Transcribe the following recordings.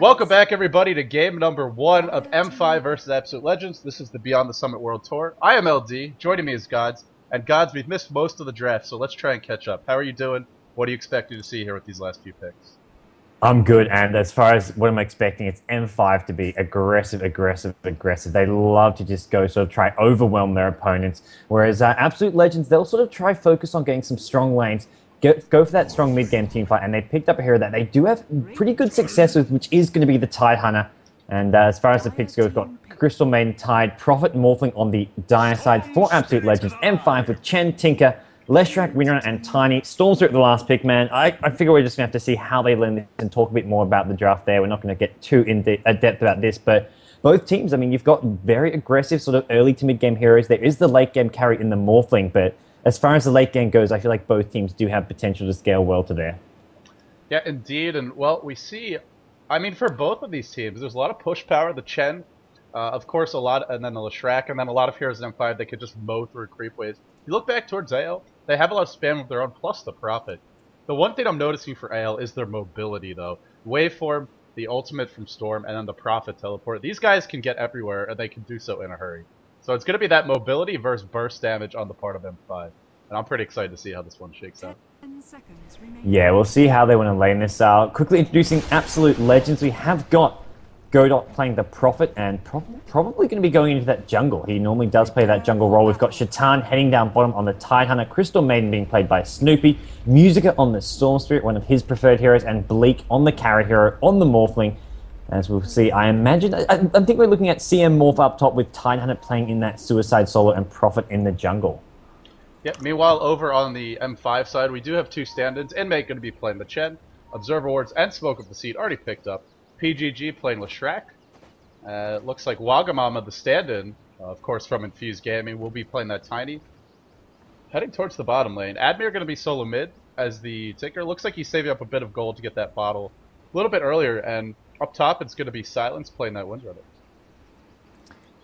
Welcome back, everybody, to game number 1 of M5 versus Absolute Legends. This is the Beyond the Summit World Tour. I am LD. Joining me is godz. And godz, we've missed most of the draft, so let's try and catch up. How are you doing? What are you expecting to see here with these last few picks? I'm good, and as far as what I'm expecting, it's M5 to be aggressive. They love to just go sort of try overwhelm their opponents, whereas Absolute Legends, they'll sort of try focus on getting some strong lanes, go for that strong mid-game team fight, and they picked up a hero that they do have pretty good success with, which is going to be the Tide Hunter. And as far as the picks go, we've got Crystal Maiden, Tide, Prophet, Morphling on the dire side for Absolute Legends, M5 with Chen, Tinker, Leshrac, Winrunner, and Tiny. Storms are at the last pick, man. I figure we're just going to have to see how they learn this and talk a bit more about the draft there. We're not going to get too in depth about this, but both teams, I mean, you've got very aggressive sort of early to mid-game heroes. There is the late-game carry in the Morphling, but as far as the late game goes, I feel like both teams do have potential to scale well to there. Yeah, indeed. And, well, we see, I mean, for both of these teams, there's a lot of push power. The Chen, of course, a lot, and then the Leshrac, and then a lot of heroes in M5 that could just mow through creep waves. You look back towards AL, they have a lot of spam of their own, plus the Prophet. The one thing I'm noticing for AL is their mobility, though. Waveform, the ultimate from Storm, and then the Prophet teleport. These guys can get everywhere, and they can do so in a hurry. So it's going to be that mobility versus burst damage on the part of M5. And I'm pretty excited to see how this one shakes out. Yeah, we'll see how they want to lane this out. Quickly introducing Absolute Legends, we have got Godot playing the Prophet, and probably going to be going into that jungle. He normally does play that jungle role. We've got Shaitan heading down bottom on the Tide Hunter, Crystal Maiden being played by Snoopy, Musica on the Storm Spirit, one of his preferred heroes, and Bleek on the Carrot hero on the Morphling. As we'll see, I imagine, I think we're looking at CM Morph up top with Tide Hunter playing in that Suicide Solo and Prophet in the jungle. Yep, meanwhile, over on the M5 side, we do have two stand-ins. Inmate going to be playing the Chen, Observer Wards, and Smoke of the Seed already picked up. PGG playing Leshrac. It looks like Wagamama, the stand-in, of course from Infused Gaming, will be playing that Tiny. Heading towards the bottom lane, Admir going to be solo mid as the Tinker. Looks like he's saving up a bit of gold to get that bottle a little bit earlier, and up top it's going to be Silence playing that Windrunner.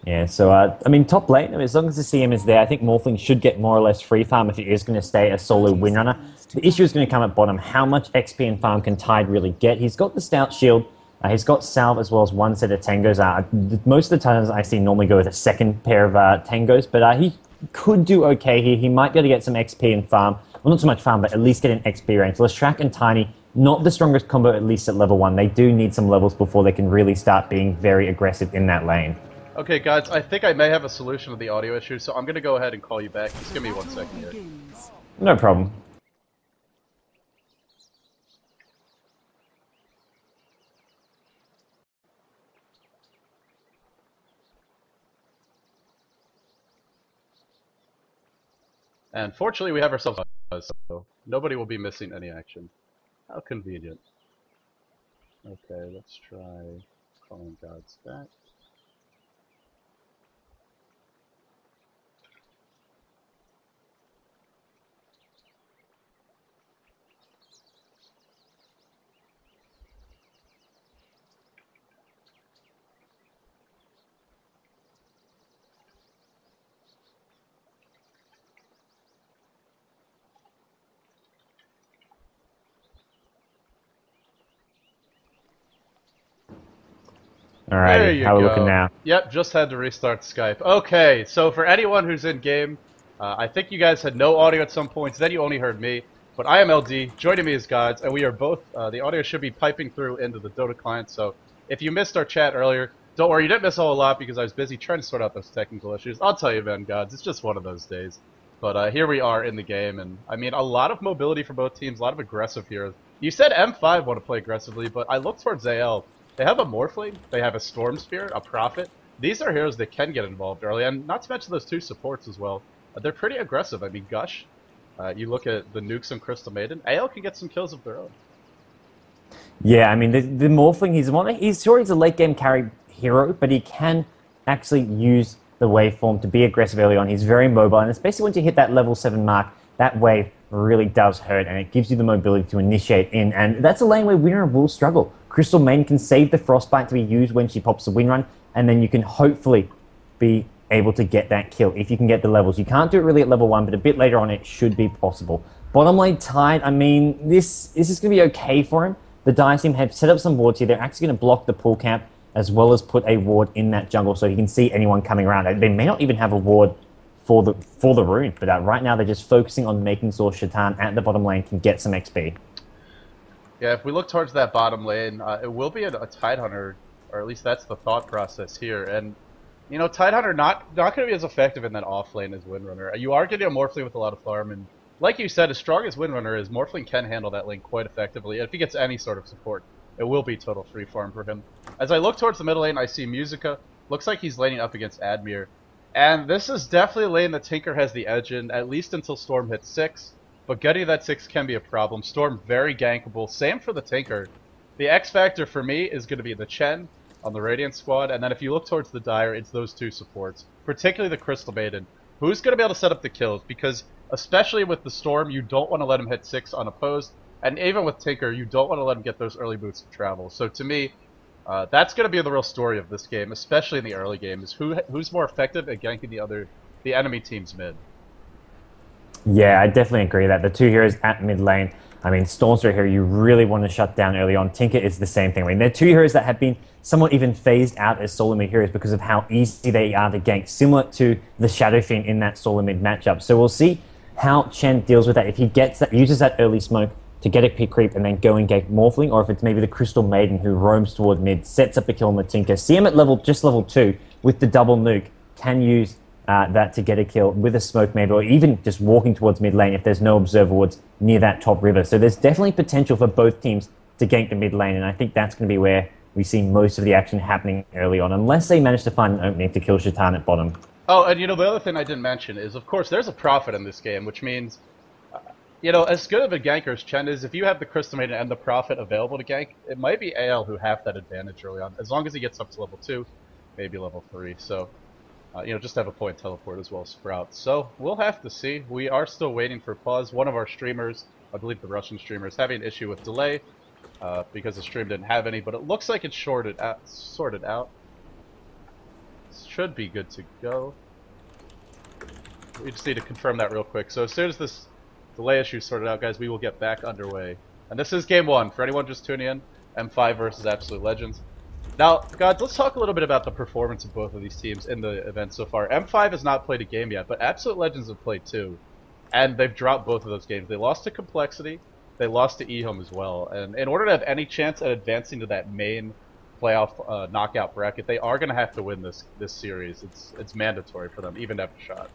Yeah, so, I mean, top lane, I mean, as long as the CM is there, I think Morphling should get more or less free farm if he is going to stay a solo Windrunner. The issue is going to come at bottom. How much XP and farm can Tide really get? He's got the Stout Shield, he's got Salve as well as one set of Tangos. Most of the times I see normally go with a second pair of Tangos, but he could do okay here. He might be able to get some XP and farm. Well, not so much farm, but at least get an XP rank. So Leshrac and Tiny, not the strongest combo, at least at level 1. They do need some levels before they can really start being very aggressive in that lane. Okay, guys, I think I may have a solution to the audio issue, so I'm going to go ahead and call you back. Just give me 1 second here. No problem. And fortunately, we have ourselves a so nobody will be missing any action. How convenient. Okay, let's try calling godz back. Alright, how are we looking now? Yep, just had to restart Skype. Okay, so for anyone who's in game, I think you guys had no audio at some points, then you only heard me. But I am LD, joining me is godz, and we are both, the audio should be piping through into the Dota client, so if you missed our chat earlier, don't worry, you didn't miss a whole lot because I was busy trying to sort out those technical issues. I'll tell you, man, godz, it's just one of those days. But here we are in the game, and I mean, a lot of mobility for both teams, a lot of aggressive heroes. You said M5 want to play aggressively, but I look towards AL. They have a Morphling, they have a Storm Spirit, a Prophet. These are heroes that can get involved early, and not to mention those two supports as well. They're pretty aggressive. I mean, Gush, you look at the nukes and Crystal Maiden, AL can get some kills of their own. Yeah, I mean, the Morphling, he's sure he's a late game carry hero, but he can actually use the waveform to be aggressive early on. He's very mobile, and especially once you hit that level 7 mark, that wave really does hurt, and it gives you the mobility to initiate in, and that's a lane where Windrunner will struggle. Crystal Maiden can save the Frostbite to be used when she pops the Windrun, and then you can hopefully be able to get that kill if you can get the levels. You can't do it really at level 1, but a bit later on it should be possible. Bottom lane Tide, I mean, this is going to be okay for him. the Dice team have set up some wards here. They're actually going to block the pool camp as well as put a ward in that jungle so you can see anyone coming around. They may not even have a ward for the rune, but right now they're just focusing on making sure Shaitan at the bottom lane can get some XP. Yeah, if we look towards that bottom lane, it will be a Tidehunter, or at least that's the thought process here. And, you know, Tidehunter not going to be as effective in that off lane as Windrunner. You are getting a Morphling with a lot of farm, and like you said, as strong as Windrunner is, Morphling can handle that lane quite effectively. And if he gets any sort of support, it will be total free farm for him. As I look towards the middle lane, I see Musica. Looks like he's laning up against Admir. And this is definitely a lane that Tinker has the edge in, at least until Storm hits 6. But getting that 6 can be a problem. Storm very gankable. Same for the Tinker. The X factor for me is going to be the Chen on the Radiant squad. And then if you look towards the Dire, it's those two supports. Particularly the Crystal Maiden. Who's going to be able to set up the kills? Because especially with the Storm, you don't want to let him hit 6 unopposed. And even with Tinker, you don't want to let him get those early boots of travel. So to me, that's going to be the real story of this game, especially in the early game, is who's more effective at ganking the enemy team's mid. Yeah, I definitely agree that the two heroes at mid lane, I mean, Stormster here, you really want to shut down early on. Tinker is the same thing. I mean, they're two heroes that have been somewhat even phased out as solo mid heroes because of how easy they are to gank, similar to the Shadow Fiend in that solo mid matchup. So we'll see how Chen deals with that. If he gets that, uses that early smoke to get a pick creep and then go and gank Morphling, or if it's maybe the Crystal Maiden who roams toward mid, sets up a kill on the Tinker. See him at just level 2 with the double nuke, can use that to get a kill with a smoke maybe, or even just walking towards mid lane if there's no observer wards near that top river. So there's definitely potential for both teams to gank the mid lane, and I think that's going to be where we see most of the action happening early on, unless they manage to find an opening to kill Shaitan at bottom. Oh, and you know, the other thing I didn't mention is, of course, there's a Prophet in this game, which means, you know, as good of a ganker as Chen is, if you have the Crystal Maiden and the Prophet available to gank, it might be AL who have that advantage early on, as long as he gets up to level 2, maybe level 3. So, you know, just have a point teleport as well as Sprout. So, we'll have to see. We are still waiting for pause. One of our streamers, I believe the Russian streamer, is having an issue with delay because the stream didn't have any, but it looks like it's sorted out. Should be good to go. We just need to confirm that real quick. So as soon as this delay issue is sorted out, guys, we will get back underway. And this is game 1. For anyone just tuning in, M5 versus Absolute Legends. Now, guys, let's talk a little bit about the performance of both of these teams in the event so far. M5 has not played a game yet, but Absolute Legends have played 2. And they've dropped both of those games. They lost to Complexity, they lost to eHome as well. And in order to have any chance at advancing to that main playoff knockout bracket, they are going to have to win this series. It's mandatory for them, even to have a shot.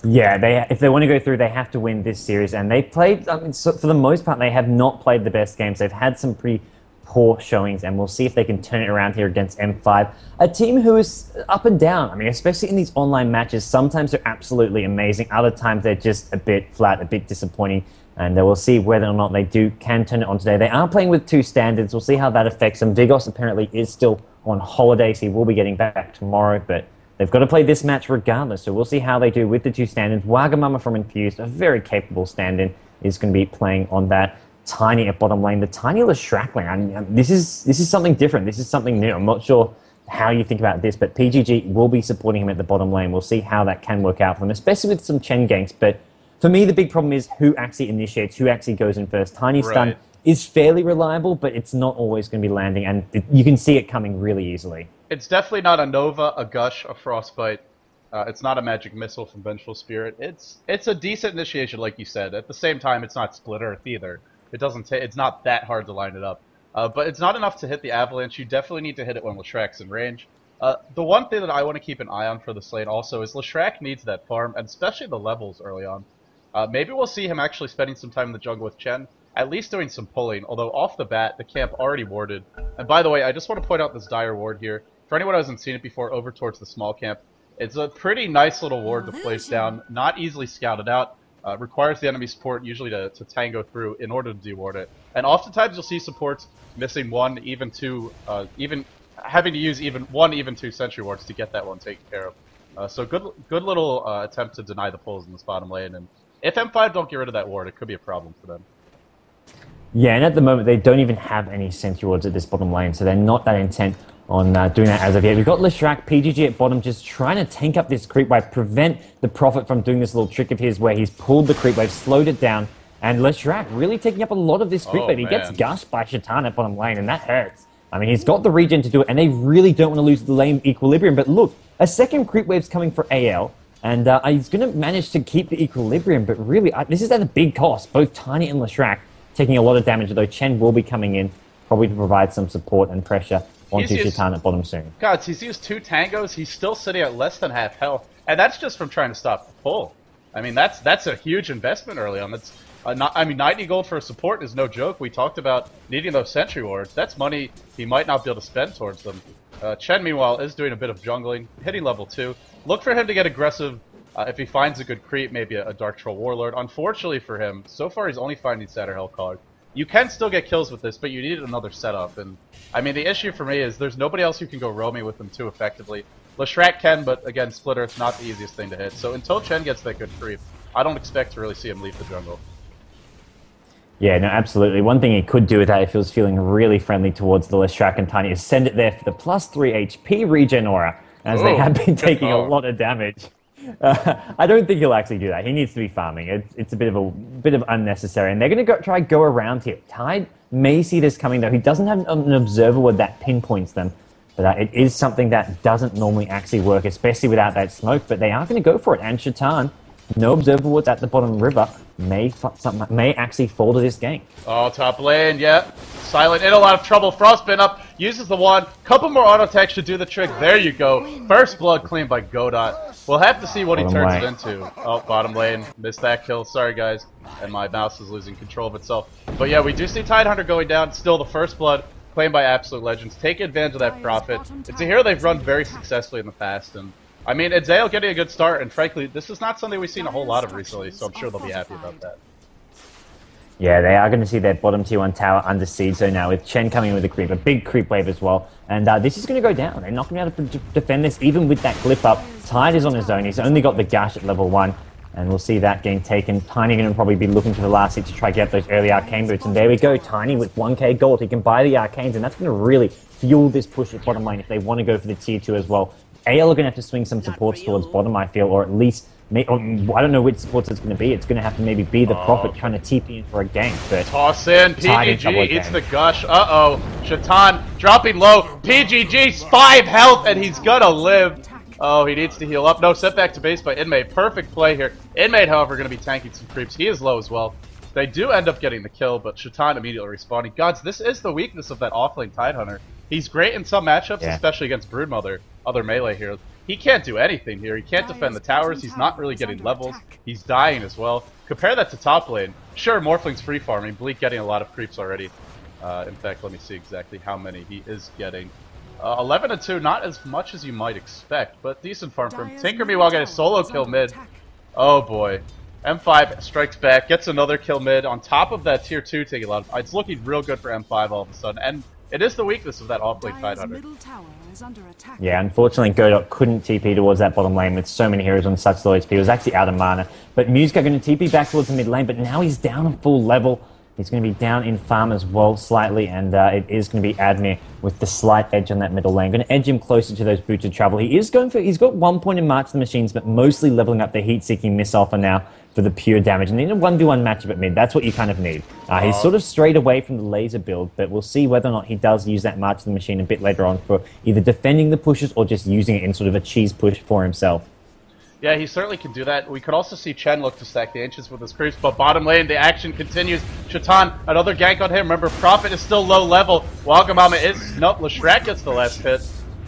Yeah, if they want to go through, they have to win this series. And they played, I mean, so for the most part, they have not played the best games. They've had some pretty poor showings, and we'll see if they can turn it around here against M5. A team who is up and down. I mean, especially in these online matches, sometimes they're absolutely amazing. Other times they're just a bit flat, a bit disappointing. And we'll see whether or not they can turn it on today. They are playing with 2 standards. We'll see how that affects them. Vigoss apparently is still on holiday, so he will be getting back tomorrow, but they've got to play this match regardless, so we'll see how they do with the 2 standards. Wagamama from Infused, a very capable stand-in, is going to be playing on that. Tiny at bottom lane, the tiny Leshrackling. I mean, this is something different. This is something new. I'm not sure how you think about this, but PGG will be supporting him at the bottom lane. We'll see how that can work out for them, especially with some Chen ganks, but for me, the big problem is who actually initiates, who actually goes in first. Tiny stun is fairly reliable, but it's not always going to be landing, and you can see it coming really easily. It's definitely not a Nova, a Gush, a Frostbite. It's not a Magic Missile from Vengeful Spirit. It's a decent initiation, like you said. At the same time, it's not Split Earth either. It's not that hard to line it up. But it's not enough to hit the Avalanche. You definitely need to hit it when Leshrack's in range. The one thing that I want to keep an eye on for this lane also is Leshrack needs that farm, and especially the levels early on. Maybe we'll see him actually spending some time in the jungle with Chen, at least doing some pulling, although off the bat, the camp already warded. And by the way, I just want to point out this Dire ward here. For anyone who hasn't seen it before, over towards the small camp, it's a pretty nice little ward to place down, not easily scouted out, requires the enemy support usually to tango through in order to deward it. And oftentimes you'll see supports missing 1, even 2, even having to use even 1, even 2 sentry wards to get that one taken care of. So good little attempt to deny the pulls in this bottom lane, and if M5 don't get rid of that ward, it could be a problem for them. Yeah, and at the moment, they don't even have any sentry wards at this bottom lane, so they're not that intent on doing that as of yet. We've got Leshrack, PGG at bottom, just trying to tank up this creep wave, prevent the Prophet from doing this little trick of his where he's pulled the creep wave, slowed it down, And Leshrac really taking up a lot of this creep wave. He gets man. gushed by Shaitan at bottom lane, and that hurts. I mean, he's got the regen to do it, and they really don't want to lose the lane equilibrium. But look, a second creep wave's coming for AL, and he's going to manage to keep the equilibrium. But really, this is at a big cost. Both Tiny and Leshrac taking a lot of damage, though Chen will be coming in, probably to provide some support and pressure onto Shaitan at bottom soon. God, he's used 2 tangos. He's still sitting at less than half health, and that's just from trying to stop the pull. I mean, that's a huge investment early on. That's I mean, 90 gold for a support is no joke. We talked about needing those sentry wards. That's money he might not be able to spend towards them. Chen, meanwhile, is doing a bit of jungling, hitting level 2. Look for him to get aggressive if he finds a good creep, maybe a Dark Troll Warlord. Unfortunately for him, so far he's only finding Satyr Hellcaller. You can still get kills with this, but you need another setup. And I mean, the issue for me is there's nobody else who can go roaming with him too effectively. Leshrac can, but again, Splitter, it's not the easiest thing to hit. So until Chen gets that good creep, I don't expect to really see him leave the jungle. Yeah, no, absolutely. One thing he could do with that, if he was feeling really friendly towards the Leshrac and Tiny, is send it there for the +3 HP regen aura, as they have been taking a lot of damage. I don't think he'll actually do that. He needs to be farming. It's a bit of unnecessary, and they're going to try go around here. Tide may see this coming, though. He doesn't have an observer ward that pinpoints them, but it is something that doesn't normally actually work, especially without that smoke. But they are going to go for it, and Shaitan, no observer wards at the bottom river, may actually fall to this gank. Oh, top lane, yeah. Silent in a lot of trouble. Frostbin up, uses the wand. Couple more auto attacks should do the trick. There you go. First blood clean by Godot. We'll have to see what he turns it into. Oh, bottom lane. Missed that kill. Sorry, guys. And my mouse is losing control of itself. But yeah, we do see Tidehunter going down. Still the first blood claimed by Absolute Legends. Take advantage of that profit. It's a hero they've run very successfully in the past. And I mean, it's Zale getting a good start. And frankly, this is not something we've seen a whole lot of recently. So I'm sure they'll be happy about that. Yeah, they are going to see their bottom tier 1 tower under siege, so now with Chen coming in with a creep, a big creep wave as well. And this is going to go down. They're not going to be able to defend this, even with that clip up. Tide is on his own. He's only got the gash at level 1, and we'll see that getting taken. Tiny going to probably be looking for the last hit to try to get those early arcane boots. And there we go, Tiny with 1k gold. He can buy the arcanes, and that's going to really fuel this push at bottom lane if they want to go for the tier 2 as well. AL are going to have to swing some supports towards bottom, I feel, or at least... I don't know which supports it's going to be. It's going to have to maybe be the Prophet trying to TP in for a gank. But toss in, PGG eats the gush. Uh-oh, Shaitan dropping low. PGG's 5 health, and he's going to live. Oh, he needs to heal up. No, set back to base by Inmate. Perfect play here. Inmate, however, going to be tanking some creeps. He is low as well. They do end up getting the kill, but Shaitan immediately responding. Gods, this is the weakness of that offlane Tidehunter. He's great in some matchups, especially against Broodmother, other melee heroes. He can't do anything here. He can't defend the towers. He's not really getting levels. He's dying as well. Compare that to top lane. Sure, Morphling's free farming. Bleek getting a lot of creeps already. In fact, let me see exactly how many he is getting. 11 and 2, not as much as you might expect, but decent farm from him. Tinker meanwhile getting a solo kill mid. Oh boy. M5 strikes back, gets another kill mid. On top of that tier 2 taking a lot of... It's looking real good for M5 all of a sudden. And it is the weakness of that off-lane Tidehunter. Yeah, unfortunately, Godot couldn't TP towards that bottom lane with so many heroes on such low HP. He was actually out of mana. But Musica going to TP back towards the mid lane, but now he's down a full level. He's going to be down in farm as well slightly, and it is going to be Admir with the slight edge on that middle lane. Going to edge him closer to those boots of travel. He's got 1 point in March the Machines, but mostly leveling up the heat-seeking missile for now for the pure damage. And in a 1v1 matchup at mid, that's what you kind of need. He's sort of strayed away from the laser build, but we'll see whether or not he does use that March of the Machine a bit later on for either defending the pushes or just using it in sort of a cheese push for himself. Yeah, he certainly can do that. We could also see Chen look to stack the Ancients with his creeps, but bottom lane, the action continues. Shaitan, another gank on him. Remember, Prophet is still low level. Wagamama is... Nope, Leshrac gets the last hit.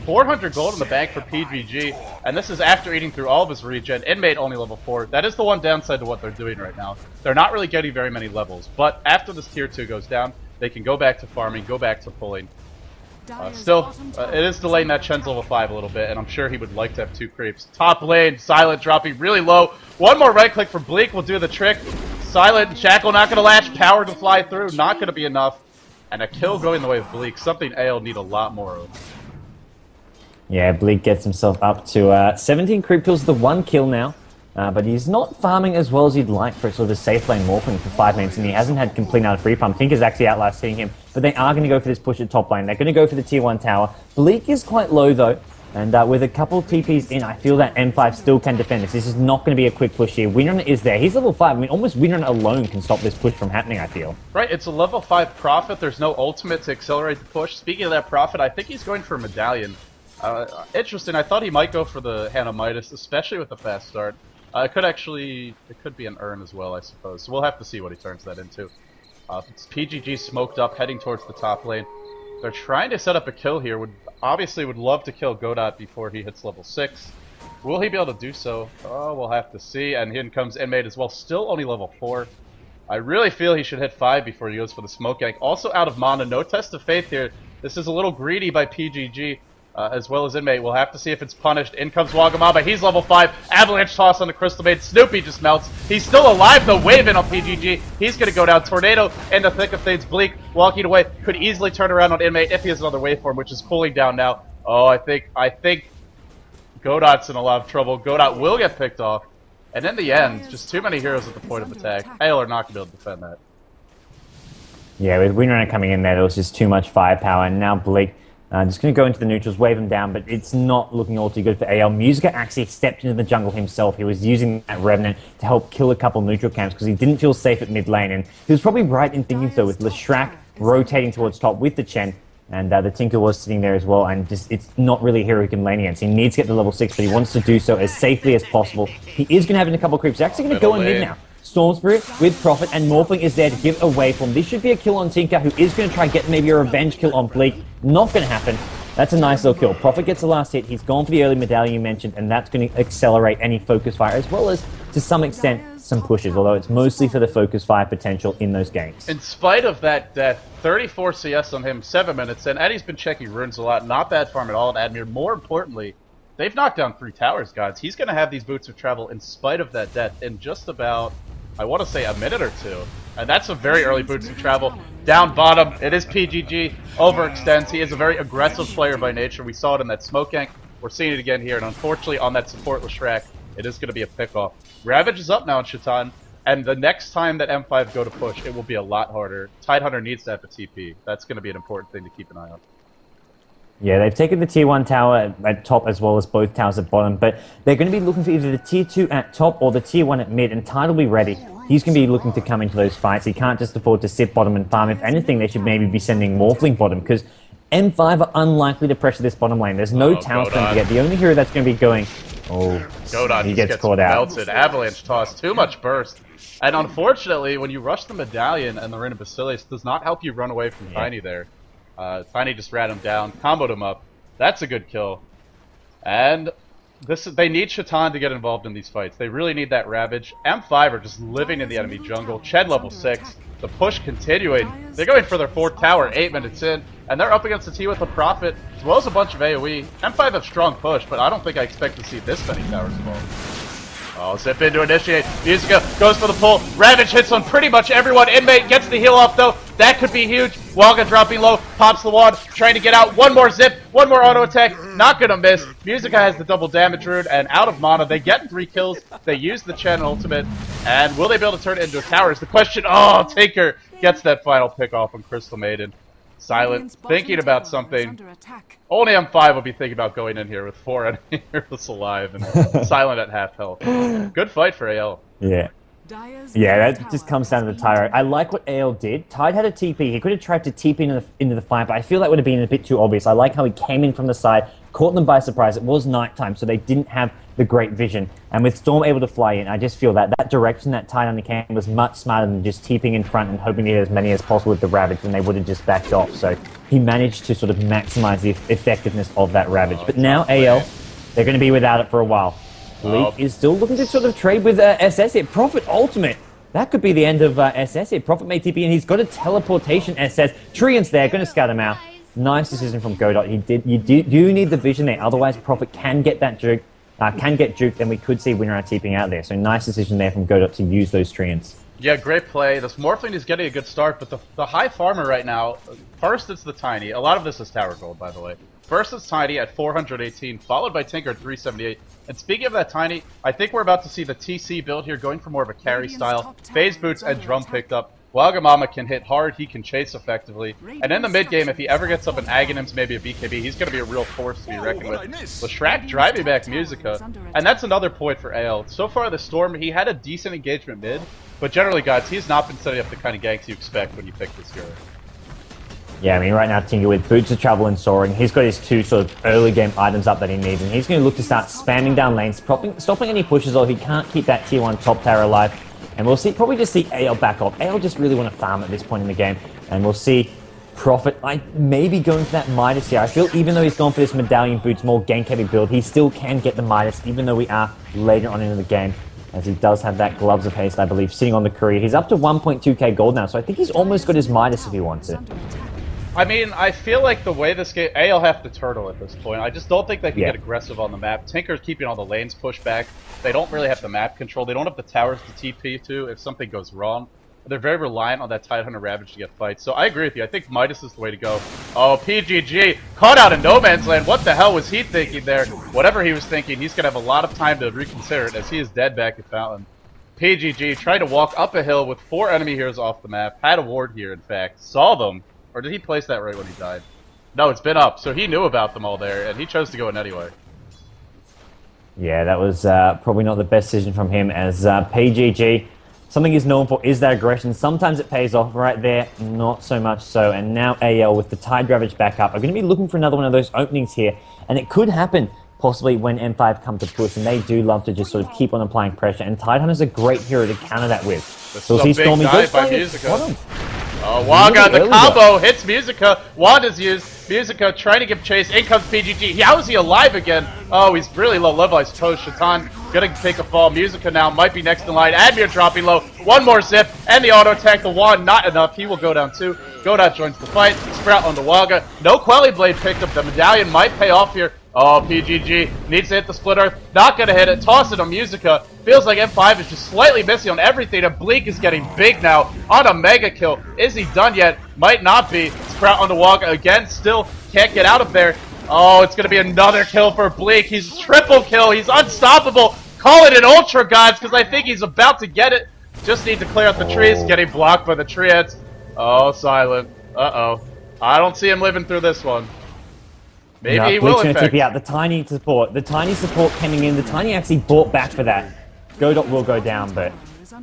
400 gold in the bank for PGG, and this is after eating through all of his regen. Inmate only level 4. That is the one downside to what they're doing right now. They're not really getting very many levels, but after this tier 2 goes down, they can go back to farming, go back to pulling. Still, it is delaying that Chen's level 5 a little bit, and I'm sure he would like to have 2 creeps. Top lane, Silent dropping really low. One more right click for Bleek will do the trick. Silent, Shackle not going to latch, power to fly through, not going to be enough. And a kill going the way of Bleek, something AL need a lot more of. Yeah, Bleek gets himself up to 17 creep kills, the 1 kill now. But he's not farming as well as he'd like for sort of a safe lane Morphling for 5 minutes, and he hasn't had complete out of free farm. Tinker's actually outlasting him, but they are going to go for this push at top lane. They're going to go for the tier 1 tower. Bleek is quite low though, And with a couple of TPs in, I feel that M5 still can defend this. This is not going to be a quick push here. Winrunner is there. He's level 5. I mean, almost Winrunner alone can stop this push from happening, I feel. Right, it's a level 5 Prophet. There's no ultimate to accelerate the push. Speaking of that Prophet, I think he's going for a Medallion. Interesting. I thought he might go for the Hannah Midas, especially with the fast start. It could be an Urn as well, I suppose. So we'll have to see what he turns that into. It's PGG smoked up, heading towards the top lane. They're trying to set up a kill here. Obviously would love to kill Godot before he hits level 6. Will he be able to do so? Oh, we'll have to see. And in comes Inmate as well, still only level 4. I really feel he should hit 5 before he goes for the smoke gank. Also out of mana, no test of faith here. This is a little greedy by PGG. As well as Inmate. We'll have to see if it's punished. In comes Wagamama. He's level 5. Avalanche toss on the Crystal Maid. Snoopy just melts. He's still alive though. Wave in on PGG. He's going to go down. Tornado in the thick of things. Bleek walking away. Could easily turn around on Inmate if he has another waveform, which is cooling down now. Oh, I think Godot's in a lot of trouble. Godot will get picked off. And in the end, just too many heroes at the point of attack. Hale are not going to be able to defend that. Yeah, with Winrunner coming in there was just too much firepower. And now Bleek just going to go into the neutrals, wave him down, but it's not looking all too good for AL. Musica actually stepped into the jungle himself. He was using that Revenant to help kill a couple neutral camps because he didn't feel safe at mid lane. And he was probably right in thinking so, with Leshrac rotating towards top with the Chen. And the Tinker was sitting there as well, and just it's not really a hero he can lane against. He needs to get to level 6, but he wants to do so as safely as possible. He is going to have in a couple of creeps. He's actually going to go in mid now. Storm Spirit with Prophet, and Morphling is there to give a waveform. This should be a kill on Tinker, who is going to try and get maybe a revenge kill on Bleek. Not going to happen. That's a nice little kill. Prophet gets the last hit. He's gone for the early medallion you mentioned, and that's going to accelerate any focus fire, as well as, to some extent, some pushes, although it's mostly for the focus fire potential in those games. In spite of that death, 34 CS on him, 7 minutes in. Eddie's been checking runes a lot. Not bad farm at all at Admir. More importantly, they've knocked down 3 towers, gods. He's going to have these boots of travel in spite of that death in just about, I want to say, a minute or two. And that's a very early boots of travel. Down bottom, it is PGG. Overextends. He is a very aggressive player by nature. We saw it in that smoke gank. We're seeing it again here. And unfortunately, on that support Leshrac, it is going to be a pick-off. Ravage is up now in Shaitan. And the next time that M5 go to push, it will be a lot harder. Tidehunter needs to have a TP. That's going to be an important thing to keep an eye on. Yeah, they've taken the tier 1 tower at top as well as both towers at bottom, but they're going to be looking for either the tier 2 at top or the tier 1 at mid, and Tide will be ready. He's going to be looking to come into those fights. He can't just afford to sit bottom and farm. If anything, they should maybe be sending Morphling bottom, because M5 are unlikely to pressure this bottom lane. There's no towers for them to get. The only hero that's going to be going... Oh, Godot he gets caught out. Melted. Avalanche toss. Too much burst. And unfortunately, when you rush the Medallion and the Ring of Basilius, does not help you run away from Tiny there. Tiny just ran him down, comboed him up. That's a good kill. And they need Shaitan to get involved in these fights. They really need that Ravage. M5 are just living in the enemy jungle. Ched level 6. The push continuing. They're going for their 4th tower, 8 minutes in. And they're up against the T with the Prophet, as well as a bunch of AoE. M5 have strong push, but I don't think I expect to see this many towers fall. Oh, zip in to initiate. Musica goes for the pull. Ravage hits on pretty much everyone. Inmate gets the heal off, though. That could be huge. Wagga dropping low. Pops the wand. Trying to get out. One more zip. One more auto attack. Not going to miss. Musica has the double damage rune. And out of mana, they get 3 kills. They use the Chen ultimate. And will they be able to turn it into a tower is the question. Oh, Tinker gets that final pick off on Crystal Maiden. Silent, thinking about something. Only M5 will be thinking about going in here with 4 enemy heroes alive and Silent at half health. Good fight for AL. Yeah. Yeah, that just comes down to the Tyro. I like what AL did. Tide had a TP. He could have tried to TP into the fight, but I feel that would have been a bit too obvious. I like how he came in from the side, caught them by surprise. It was nighttime, so they didn't have the great vision. And with Storm able to fly in, I just feel that that direction that Tide undercame was much smarter than just TPing in front and hoping to get as many as possible with the Ravage when they would have just backed off. So he managed to sort of maximize the effectiveness of that Ravage. But now AL, they're going to be without it for a while. Bleek is still looking to sort of trade with SS here. Prophet ultimate. That could be the end of SS here. Prophet may TP, and he's got a teleportation SS. Treant's there, going to scout him out. Nice decision from Godot. You do need the vision there, otherwise Prophet can get that juke, can get juked, and we could see Winner TPing out there. So nice decision there from Godot to use those Treants. Yeah, great play. This Morphling is getting a good start, but the high farmer right now, first it's the Tiny. A lot of this is Tower Gold, by the way. First it's Tiny at 418, followed by Tinker at 378. And speaking of that Tiny, I think we're about to see the TC build here going for more of a carry style. Phase boots and drum picked up. Wagamama can hit hard, he can chase effectively. And in the mid game, if he ever gets up an Aghanims, maybe a BKB, he's going to be a real force to be reckoned with. Leshrac driving back Musica, and that's another point for AL. So far the Storm, he had a decent engagement mid, but generally, guys, he's not been setting up the kind of ganks you expect when you pick this hero. Yeah, I mean, right now, Tinker with Boots of Travel and Soaring, he's got his 2 sort of early game items up that he needs, and he's going to look to start spamming down lanes, stopping any pushes, or he can't keep that tier 1 top tower alive. And we'll see, probably just see AL back off. AL just really want to farm at this point in the game. And we'll see Prophet, maybe going for that Midas here. I feel even though he's gone for this Medallion Boots, more gank-heavy build, he still can get the Midas, even though we are later on into the game. As he does have that Gloves of Haste, I believe, sitting on the career. He's up to 1.2k gold now, so I think he's almost got his Midas if he wants it. I mean, I feel like the way this game... AL have to turtle at this point. I just don't think they can get aggressive on the map. Tinker's keeping all the lanes pushed back. They don't really have the map control. They don't have the towers to TP to if something goes wrong. They're very reliant on that Tidehunter Ravage to get fights. So I agree with you. I think Midas is the way to go. Oh, PGG caught out in no man's land. What the hell was he thinking there? Whatever he was thinking, he's going to have a lot of time to reconsider it as he is dead back at Fountain. PGG tried to walk up a hill with 4 enemy heroes off the map. Had a ward here, in fact. Saw them. Or did he place that right when he died? No, it's been up. So he knew about them all there, and he chose to go in anyway. Yeah, that was probably not the best decision from him, as PGG, something he's known for is that aggression. Sometimes it pays off right there, not so much so. And now AL with the Tide Ravage back up are going to be looking for another one of those openings here. And it could happen possibly when M5 come to push, and they do love to just sort of keep on applying pressure. And Tidehunter's a great hero to counter that with. So he's Stormy goes by Musica. Oh, Waga, the combo hits Musica. Wanda's used. Musica trying to give chase. In comes PGG. How is he alive again? Oh, he's really low level, I suppose. Shaitan gonna take a fall. Musica now might be next in line. Admir dropping low. One more zip. And the auto attack. The wand not enough. He will go down too. Godot joins the fight. Sprout on the Waga. No Quelly Blade picked up. The medallion might pay off here. Oh, PGG needs to hit the Split Earth. Not gonna hit it. Toss it on Musica. Feels like M5 is just slightly missing on everything. And Bleek is getting big now on a mega kill. Is he done yet? Might not be. Sprout on the Waga again. Still can't get out of there. Oh, it's gonna be another kill for Bleek. He's triple kill. He's unstoppable. Call it an Ultra, guys, because I think he's about to get it. Just need to clear out the trees. Getting blocked by the treads. Oh, silent. Uh-oh. I don't see him living through this one. Maybe he will, in fact. Out. The tiny support coming in. The tiny actually bought back for that. Godot will go down, but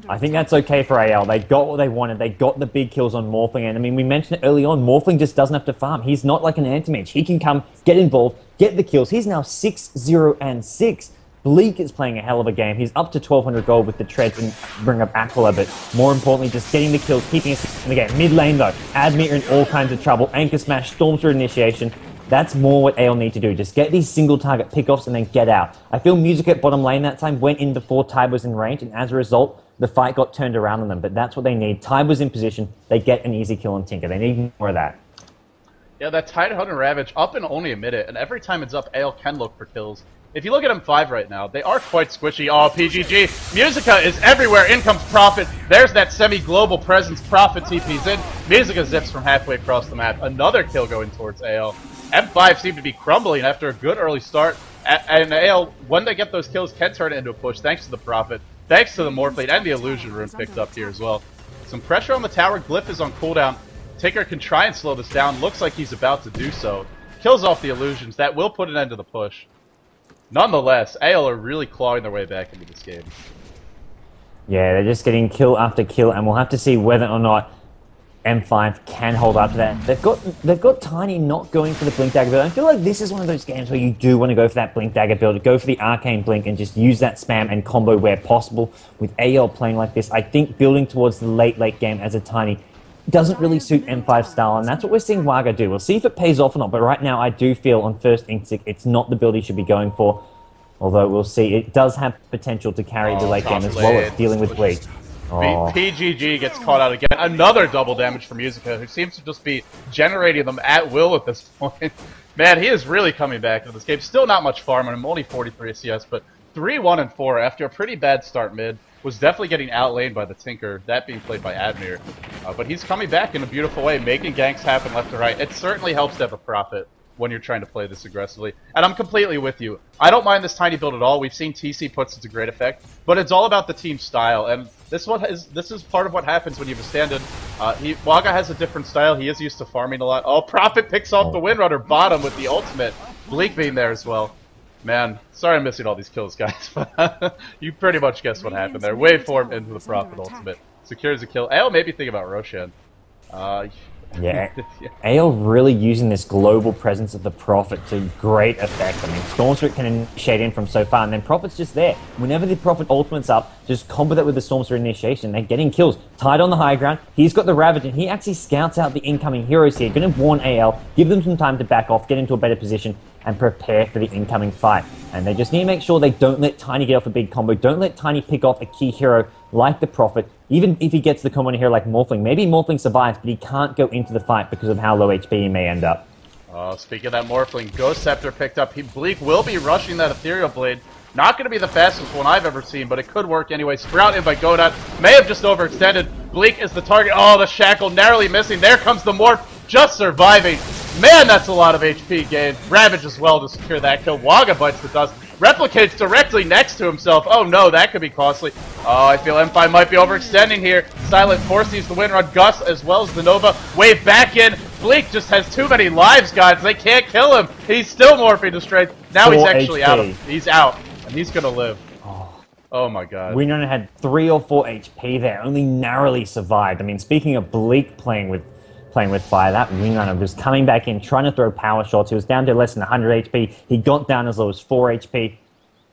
I think that's okay for AL. They got what they wanted. They got the big kills on Morphling, and I mean, we mentioned it early on, Morphling just doesn't have to farm. He's not like an anti-mage. He can come, get involved, get the kills. He's now 6-0-6. Bleek is playing a hell of a game. He's up to 1200 gold with the treads and bring up Aquila, but more importantly, just getting the kills, keeping us in the game. Mid lane though, Admir in all kinds of trouble. Anchor Smash, Storm through initiation. That's more what AL need to do. Just get these single target pickoffs and then get out. I feel Musica at bottom lane that time went in before Tide was in range, and as a result, the fight got turned around on them. But that's what they need. Tide was in position. They get an easy kill on Tinker. They need more of that. Yeah, that Tidehunter Ravage up in only a minute, and every time it's up, AL can look for kills. If you look at M5 right now, they are quite squishy. Oh, PGG. Musica is everywhere. In comes Prophet. There's that semi-global presence. Prophet TP's in. Musica zips from halfway across the map. Another kill going towards AL. M5 seem to be crumbling after a good early start. And AL, when they get those kills, can turn it into a push thanks to the Prophet, thanks to the Morphblade, and the Illusion Rune picked up here as well. Some pressure on the tower. Glyph is on cooldown. Tinker can try and slow this down. Looks like he's about to do so. Kills off the Illusions. That will put an end to the push. Nonetheless, AL are really clawing their way back into this game. Yeah, they're just getting kill after kill, and we'll have to see whether or not M5 can hold up to that. They've got Tiny not going for the Blink Dagger build. I feel like this is one of those games where you do want to go for that Blink Dagger build, go for the Arcane Blink and just use that spam and combo where possible. With AL playing like this, I think building towards the late game as a Tiny doesn't really suit M5 style, and that's what we're seeing Waga do. We'll see if it pays off or not, but right now I do feel on first instinct it's not the build he should be going for. Although we'll see, it does have potential to carry the late game as well as dealing with Bleak. PGG gets caught out again. Another double damage from Musica, who seems to just be generating them at will at this point. Man, he is really coming back into this game. Still not much farm, and I'm only 43 CS, but 3-1-4 after a pretty bad start mid. Was definitely getting outlaned by the Tinker, that being played by Admir. But he's coming back in a beautiful way, making ganks happen left and right. It certainly helps to have a Prophet. when you're trying to play this aggressively. And I'm completely with you. I don't mind this tiny build at all. We've seen TC puts it to great effect, but it's all about the team style. And this is part of what happens when you have a stand-in. Waga has a different style. He is used to farming a lot. Oh, Prophet picks off the Windrunner bottom with the ultimate. Bleek being there as well. Man, sorry I'm missing all these kills, guys. But you pretty much guessed what happened there. Waveform into the Prophet ultimate. Secures a kill. AO made me think about Roshan. Yeah, AL really using this global presence of the Prophet to great effect. I mean, Stormspirit can initiate in from so far, and then Prophet's just there. Whenever the Prophet ultimate's up, just combo that with the Stormspirit initiation. They're getting kills. Tied on the high ground, he's got the Ravage, and he actually scouts out the incoming heroes here. Going to warn AL, give them some time to back off, get into a better position, and prepare for the incoming fight. And they just need to make sure they don't let Tiny get off a big combo. Don't let Tiny pick off a key hero like the Prophet. Even if he gets the combo in a hero like Morphling. Maybe Morphling survives, but he can't go into the fight because of how low HP he may end up. Speaking of that Morphling, Ghost Scepter picked up. Bleek will be rushing that Ethereal Blade. Not going to be the fastest one I've ever seen, but it could work anyway. Sprout in by Godot. May have just overextended. Bleek is the target. Oh, the Shackle narrowly missing. There comes the Morph. Just surviving. Man, that's a lot of HP gained. Ravage as well to secure that kill. Waga bites the dust. Replicates directly next to himself. Oh no, that could be costly. Oh, I feel M5 might be overextending here. Silent Force needs the Windrun. Gus as well as the Nova. Wave back in. Bleek just has too many lives, guys. They can't kill him. He's still morphing to strength. Now he's actually out. He's out. And he's gonna live. Oh my god. Windrunner had 3 or 4 HP there. Only narrowly survived. I mean, speaking of Bleek playing with fire, that Windrunner was coming back in, trying to throw power shots. He was down to less than 100 HP. He got down as low as 4 HP.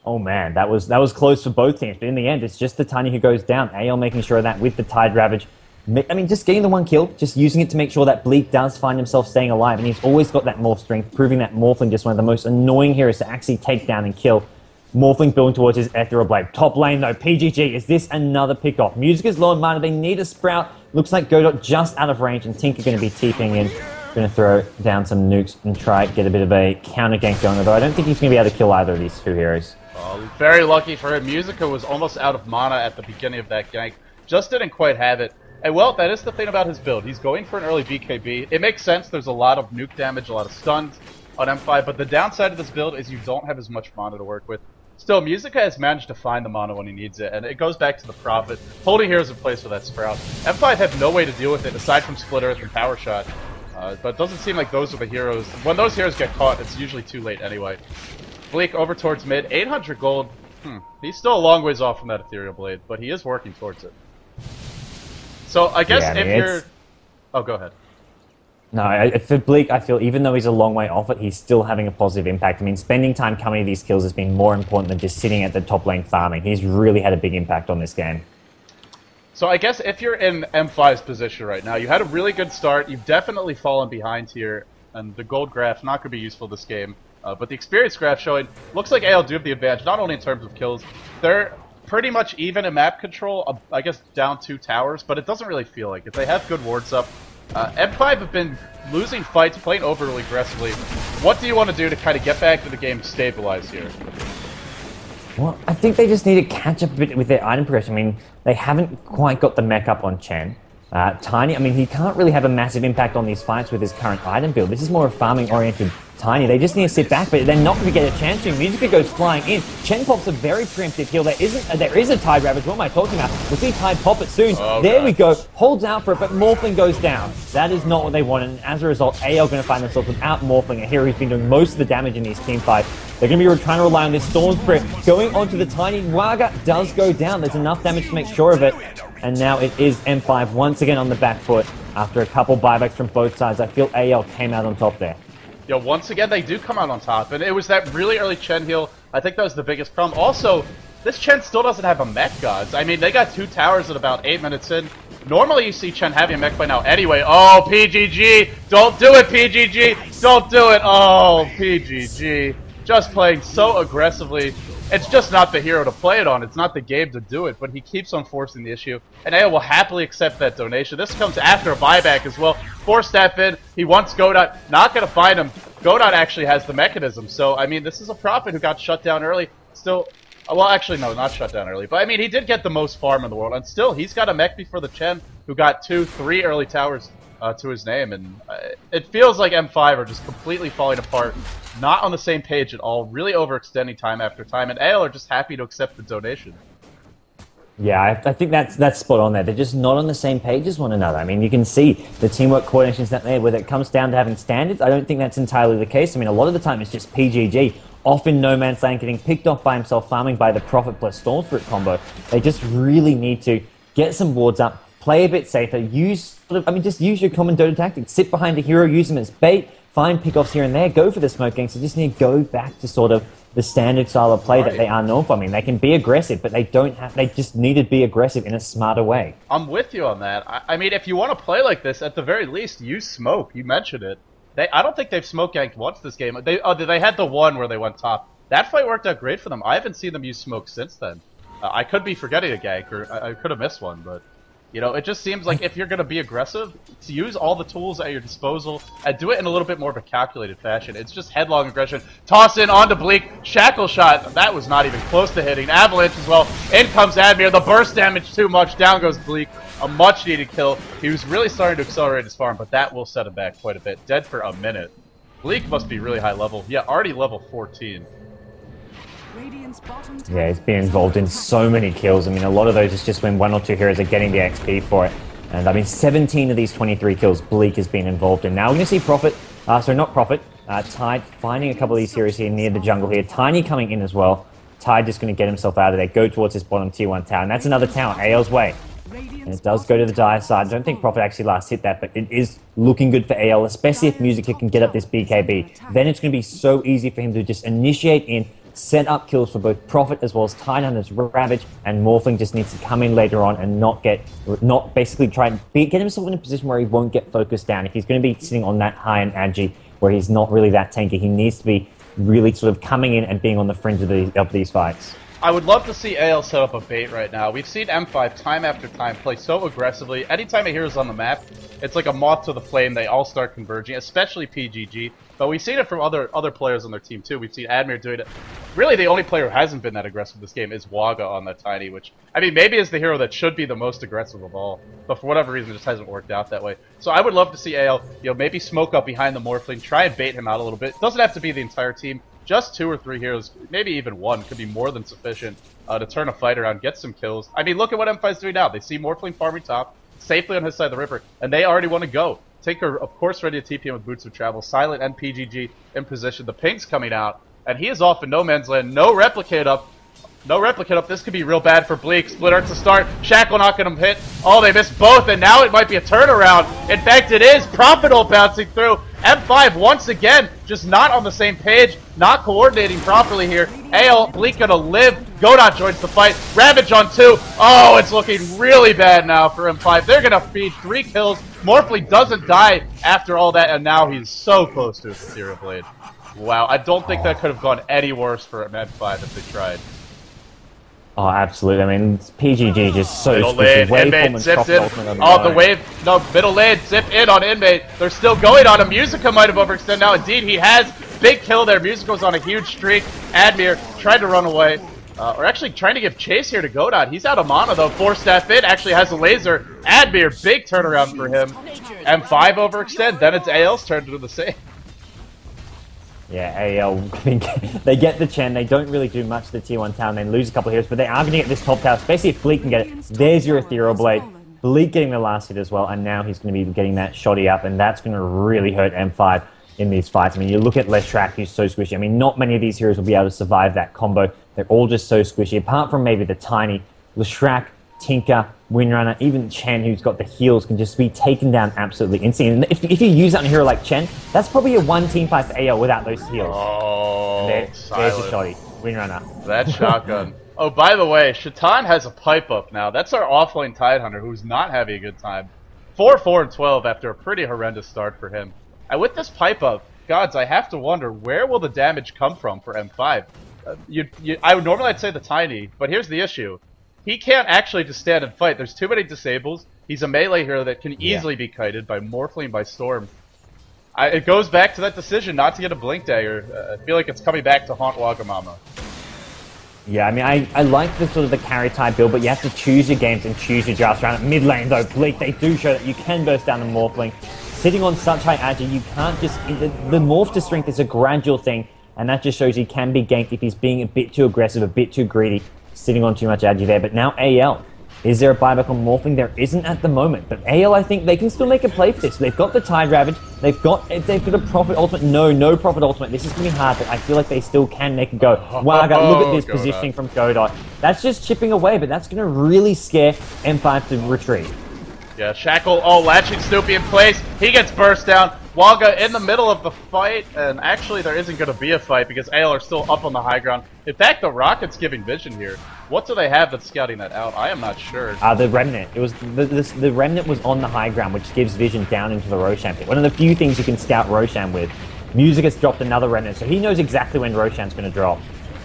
Oh man, that was close for both teams. But in the end, it's just the Tiny who goes down. AL making sure of that with the Tide Ravage. I mean, just getting the one kill, just using it to make sure that Bleek does find himself staying alive. And he's always got that Morph strength, proving that Morphling just one of the most annoying heroes to actually take down and kill. Morphling building towards his Ethereal Blade. Top lane though, PGG, is this another pick-off? Musica's low in mana, they need a Sprout. Looks like Godot just out of range, and Tinker going to be TPing in. Going to throw down some nukes and try to get a bit of a counter gank going, although I don't think he's going to be able to kill either of these two heroes. Very lucky for him. Musica was almost out of mana at the beginning of that gank. Just didn't quite have it. And well, that is the thing about his build. He's going for an early BKB. It makes sense. There's a lot of nuke damage, a lot of stuns on M5, but the downside of this build is you don't have as much mana to work with. Still, Musica has managed to find the mana when he needs it, and it goes back to the Prophet. Holding heroes in place for that Sprout. M5 have no way to deal with it aside from Split Earth and Power Shot. But it doesn't seem like those are the heroes. When those heroes get caught, it's usually too late anyway. Bleek over towards mid. 800 gold. He's still a long ways off from that Ethereal Blade, but he is working towards it. So I guess if you're... Oh, go ahead. No, for Bleek, I feel even though he's a long way off it, he's still having a positive impact. I mean, spending time coming to these kills has been more important than just sitting at the top lane farming. He's really had a big impact on this game. So I guess if you're in M5's position right now, you had a really good start. You've definitely fallen behind here, and the gold graph's not going to be useful this game. But the experience graph showing, looks like AL do have the advantage, not only in terms of kills. They're pretty much even in map control, I guess down 2 towers, but it doesn't really feel like it. They have good wards up. M5 have been losing fights, playing overly aggressively. What do you want to do to kind of get back to the game stabilized here? Well, I think they just need to catch up a bit with their item progression. I mean, they haven't quite got the mech up on Chen. Tiny, I mean, he can't really have a massive impact on these fights with his current item build. This is more a farming-oriented Tiny. They just need to sit back, but they're not going to get a chance to. Musica goes flying in. Chen pops a very preemptive heal. There is a Tide Ravage. What am I talking about? We'll see Tide pop it soon. Oh, there we go. Holds out for it, but Morphling goes down. That is not what they wanted, and as a result, AL going to find themselves without Morphling, a hero who's been doing most of the damage in these team fights. They're going to be trying to rely on this Storm Spirit. Going onto the Tiny, Waga does go down. There's enough damage to make sure of it. And now it is M5 once again on the back foot. After a couple buybacks from both sides, I feel AL came out on top there. Yo, once again, they do come out on top. And it was that really early Chen heal. I think that was the biggest problem. Also, this Chen still doesn't have a mech, gods. I mean, they got 2 towers at about 8 minutes in. Normally, you see Chen having a mech by now anyway. Oh, PGG! Don't do it, PGG! Don't do it! Oh, PGG. Just playing so aggressively. It's just not the hero to play it on. It's not the game to do it, but he keeps on forcing the issue. And AO will happily accept that donation. This comes after a buyback as well. 4-step in. He wants Godot. Not going to find him. Godot actually has the mechanism. So, I mean, this is a Prophet who got shut down early. Still, well, actually, no, not shut down early. But, I mean, he did get the most farm in the world. And still, he's got a mech before the Chen, who got 2, 3 early towers. to his name, and it feels like M5 are just completely falling apart, not on the same page at all, really overextending time after time, and AL are just happy to accept the donation. Yeah, I think that's spot on there. They're just not on the same page as one another. I mean, you can see the teamwork coordination is not there. Whether it comes down to having standards, I don't think that's entirely the case. I mean, a lot of the time it's just PGG, off in no man's land, getting picked off by himself, farming by the Prophet plus Stormfruit combo. They just really need to get some wards up, play a bit safer, just use your common Dota tactics. Sit behind the hero, use him as bait, find pickoffs here and there, go for the smoke gangs. So just need to go back to sort of the standard style of play that they are known for. I mean, they can be aggressive, but they just need to be aggressive in a smarter way. I'm with you on that. I mean, if you want to play like this, at the very least, use smoke. You mentioned it. I don't think they've smoke ganked once this game. They had the one where they went top. That fight worked out great for them. I haven't seen them use smoke since then. I could be forgetting a gank, or I could have missed one, but you know, it just seems like if you're going to be aggressive, to use all the tools at your disposal and do it in a little bit more of a calculated fashion. It's just headlong aggression. Toss in onto Bleek. Shackle shot. That was not even close to hitting. Avalanche as well. In comes Admir. The burst damage too much. Down goes Bleek. A much needed kill. He was really starting to accelerate his farm, but that will set him back quite a bit. Dead for a minute. Bleek must be really high level. Yeah, already level 14. Yeah, he's been involved in so many kills. I mean, a lot of those is just when one or two heroes are getting the XP for it. And I mean, 17 of these 23 kills Bleek has been involved in. Now we're going to see Prophet, not Prophet, Tide finding a couple of these heroes here near the jungle here. Tiny coming in as well. Tide just going to get himself out of there, go towards his bottom tier 1 tower. And that's another tower, AL's way. And it does go to the dire side. I don't think Prophet actually last hit that, but it is looking good for AL, especially if Musica can get up this BKB. Then it's going to be so easy for him to just initiate in, set up kills for both Prophet as well as Tidehunter's Ravage, and Morphling just needs to come in later on and not basically try and get himself in a position where he won't get focused down. If he's going to be sitting on that high-end Agi where he's not really that tanky, he needs to be really sort of coming in and being on the fringe of these fights. I would love to see AL set up a bait right now. We've seen M5 time after time play so aggressively. Anytime a hero's on the map, it's like a moth to the flame. They all start converging, especially PGG. But we've seen it from other players on their team too. We've seen Admir doing it. Really, the only player who hasn't been that aggressive this game is Waga on that Tiny, which, I mean, maybe is the hero that should be the most aggressive of all. But for whatever reason, it just hasn't worked out that way. So I would love to see AL, maybe smoke up behind the Morphling, try and bait him out a little bit. It doesn't have to be the entire team. Just 2 or 3 heroes, maybe even 1, could be more than sufficient to turn a fight around, get some kills. I mean, look at what M5's doing now. They see Morphling farming top, safely on his side of the river, and they already want to go. Tinker, of course, ready to TP him with Boots of Travel. Silent and PGG in position. The ping's coming out, and he is off in no man's land. No replicate up. No replicate up. This could be real bad for Bleek. Split Earth to start. Shackle not going to hit. Oh, they missed both, and now it might be a turnaround. In fact, it is. Profitable bouncing through. M5 once again just not on the same page, not coordinating properly here. AL, Bleek gonna live. Godot joins the fight. Ravage on 2. Oh, it's looking really bad now for M5. They're gonna feed 3 kills. Morphling doesn't die after all that, and now he's so close to his Ethereal Blade. Wow, I don't think that could have gone any worse for M5 if they tried. Oh, absolutely. I mean, PGG just so middle lane, inmate zipped in. Oh, the wave. No, middle lane, zip in on inmate. They're still going on him. Musica might have overextended now. Indeed, he has. Big kill there. Musica was on a huge streak. Admir tried to run away. Or actually trying to give chase here to Godot. He's out of mana, though. 4-staff in. Actually has a laser. Admir, big turnaround for him. M5 overextend. Then it's AL's turn to do the same. Yeah, AL, I think they get the Chen, they don't really do much to the tier 1 town, they lose a couple of heroes, but they are going to get this top tower, especially if Bleek can get it. There's your Ethereal Blade. Bleek getting the last hit as well, and now he's going to be getting that shoddy up, and that's going to really hurt M5 in these fights. I mean, you look at Leshrac, who's so squishy. I mean, not many of these heroes will be able to survive that combo. They're all just so squishy, apart from maybe the Tiny. Leshrac, Tinker, Windrunner, even Chen, who's got the heals, can just be taken down absolutely insane. And if you use that on a hero like Chen, that's probably a 1 team fight for AL without those heals. Oh, there's a shoddy. Windrunner. That shotgun. Oh, by the way, Shaitan has a pipe up now. That's our offlane Tidehunter, who's not having a good time. 4-4-12 after a pretty horrendous start for him. And with this pipe up, gods, I have to wonder, where will the damage come from for M5? I would normally I'd say the Tiny, but here's the issue. He can't actually just stand and fight. There's too many disables. He's a melee hero that can easily be kited by Morphling, by Storm. It goes back to that decision not to get a Blink Dagger. I feel like it's coming back to haunt Wagamama. Yeah, I mean, I like the sort of the carry type build, but you have to choose your games and choose your drafts around it. Mid lane, though, Bleak, they do show that you can burst down the Morphling. Sitting on such high agi, you can't just... The morph to strength is a gradual thing, and that just shows he can be ganked if he's being a bit too aggressive, a bit too greedy, sitting on too much agi there. But now AL, is there a buyback on Morphling? There isn't at the moment, but AL, I think they can still make a play for this. They've got the Tide Ravage, they've got a Prophet Ultimate. No Prophet Ultimate. This is going to be hard, but I feel like they still can make it go. Wow, look at this positioning from godot. That's just chipping away, but that's going to really scare M5 to retreat. Yeah, Shackle, latching Snoopy in place. He gets burst down. Waga in the middle of the fight, and actually there isn't going to be a fight because AL are still up on the high ground. In fact, the Rocket's giving vision here. What do they have that's scouting that out? I am not sure. The Remnant. It was the Remnant was on the high ground, which gives vision down into the Roshan pit. One of the few things you can scout Roshan with. Musica's dropped another Remnant, so he knows exactly when Roshan's going to drop.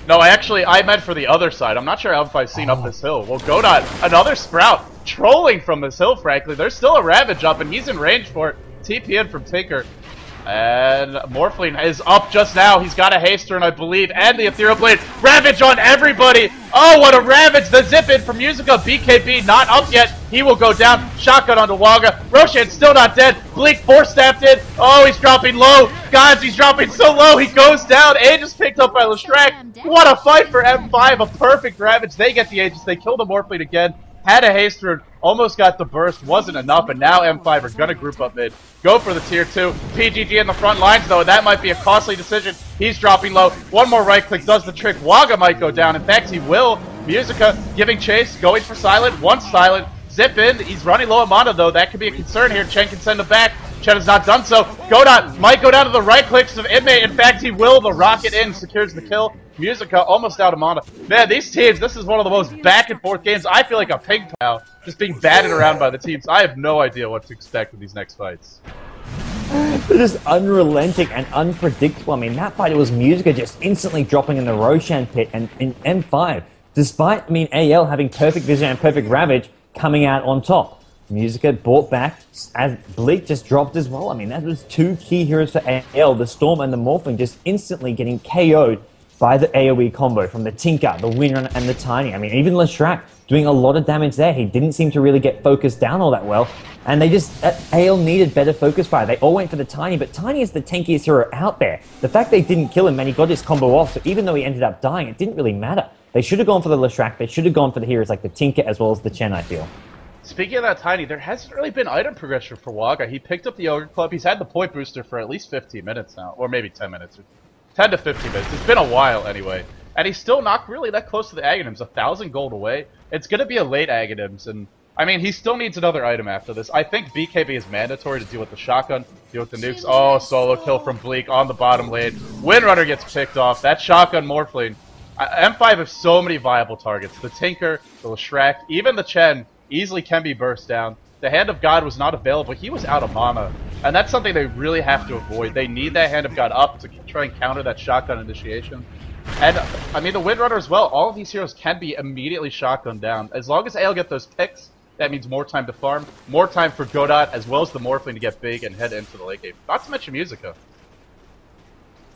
No, I meant for the other side. I'm not sure how I've seen up this hill. Well, godot, another Sprout, trolling from this hill, frankly. There's still a Ravage up, and he's in range for it. TP in from Tinker. And Morphling is up just now. He's got a Haster, and I believe, and the Ethereal Blade. Ravage on everybody! Oh, what a Ravage! The zip in from Musica. BKB not up yet. He will go down. Shotgun onto Waga. Roshan still not dead. Bleek four-staffed in. Oh, he's dropping low. Godz, he's dropping so low. He goes down. Aegis picked up by Lestrak. What a fight for M5. A perfect Ravage. They get the Aegis. They kill the Morphling again. Had a Haster, almost got the burst, wasn't enough, and now M5 are gonna group up mid. Go for the tier 2. PGG in the front lines, though, and that might be a costly decision. He's dropping low. One more right click does the trick. Waga might go down. In fact, he will. Musica giving chase, going for silent. One silent. Zip in. He's running low on mana, though. That could be a concern here. Chen can send him back. Chen has not done so. Godot might go down to the right clicks of Inmate. In fact, he will. The rocket in secures the kill. Musica almost out of mana. Man, these teams, this is one of the most back and forth games. I feel like a ping pong just being batted around by the teams. I have no idea what to expect in these next fights. They're just unrelenting and unpredictable. I mean, that fight, it was Musica just instantly dropping in the Roshan pit, and in M5, despite, AL having perfect vision and perfect Ravage, coming out on top. Musica brought back, as Bleek just dropped as well. I mean, that was two key heroes for AL, the Storm and the Morphling, just instantly getting KO'd by the AoE combo from the Tinker, the Windrunner, and the Tiny. I mean, even Lestrak doing a lot of damage there. He didn't seem to really get focused down all that well. And they just, AL needed better focus fire. They all went for the Tiny, but Tiny is the tankiest hero out there. The fact they didn't kill him and he got his combo off, so even though he ended up dying, it didn't really matter. They should have gone for the Lestrak. They should have gone for the heroes like the Tinker as well as the Chen, I feel. Speaking of that Tiny, there hasn't really been item progression for Waga. He picked up the Ogre Club. He's had the point booster for at least 15 minutes now, or maybe 10 minutes. 10 to 15 minutes. It's been a while anyway. And he's still not really that close to the Aghanims. 1,000 gold away. It's going to be a late Aghanims. And, I mean, he still needs another item after this. I think BKB is mandatory to deal with the shotgun, deal with the nukes. Oh, solo kill from Bleek on the bottom lane. Windrunner gets picked off. That shotgun Morphling. M5 have so many viable targets. The Tinker, the Lestrak, even the Chen easily can be burst down. The Hand of God was not available. He was out of mana. And that's something they really have to avoid. They need that Hand of God up to try and counter that shotgun initiation. And, I mean, the Windrunner as well. All of these heroes can be immediately shotgunned down. As long as AL get those picks, that means more time to farm, more time for Godot, as well as the Morphling to get big and head into the late game. Not to mention Musica.